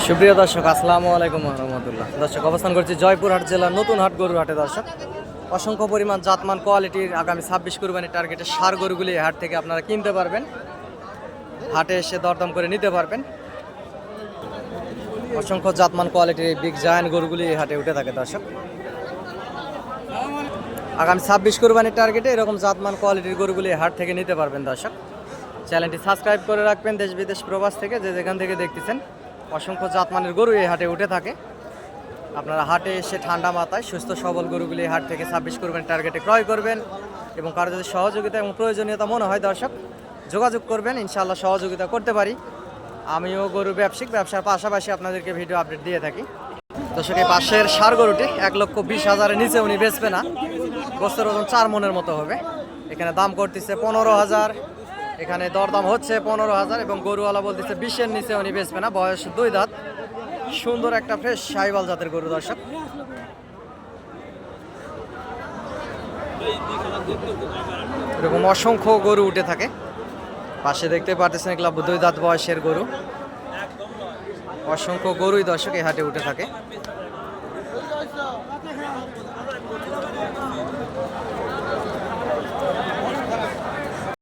সুপ্রিয় দর্শক, আসসালামু আলাইকুম রহমতুল্লাহ। দর্শক, অবস্থান করছি জয়পুরহাট জেলার নতুন হাট গরুর হাটে। দর্শক, অসংখ্য পরিমাণ জাতমান কোয়ালিটির আগামী 26 কুরবানির টার্গেটে সার গরুগুলি এই হাট থেকে আপনারা কিনতে পারবেন, হাটে এসে দরদাম করে নিতে পারবেন। অসংখ্য জাতমান কোয়ালিটির এই বিগ জায়ান্ট গরুগুলি এই হাটে উঠে থাকে। দর্শক, আগামী 26 কুরবানির টার্গেটে এরকম জাতমান কোয়ালিটির গরুগুলি এই হাট থেকে নিতে পারবেন। দর্শক, চ্যানেলটি সাবস্ক্রাইব করে রাখবেন। দেশ বিদেশ প্রবাস থেকে যে যেখান থেকে দেখতেছেন, অসংখ্য জাতমানের গরু এই হাটে উঠে থাকে। আপনারা হাটে এসে ঠান্ডা মাথায় সুস্থ সবল গরুগুলি এই হাট থেকে 26 কুরবানির টার্গেটে ক্রয় করবেন। এবং কারো যদি সহযোগিতা এবং প্রয়োজনীয়তা মনে হয়, দর্শক যোগাযোগ করবেন, ইনশাআল্লাহ সহযোগিতা করতে পারি। আমিও গরু ব্যবসার পাশাপাশি আপনাদেরকে ভিডিও আপডেট দিয়ে থাকি। দর্শক, এই পাশের ষাঁড় গরুটি 1,20,000-এর নিচে উনি বেচবে না। গোস্তের ওজন 4 মনের মতো হবে। এখানে দাম করতেছে 15,000, এখানে দরদাম হচ্ছে 15,000 এবং গরুওয়ালা বলতেছে 20-এর নিচে উনি বেচবে না। বয়স 2 দাঁত, সুন্দর একটা ফ্রেশ শাহিওয়াল জাতের গরু। দর্শক, এরকম অসংখ্য গরু উঠে থাকে। পাশে দেখতে পারতেছেন এগুলো 2 দাঁত বয়সের গরু। অসংখ্য গরুই দর্শক এই হাটে উঠে থাকে।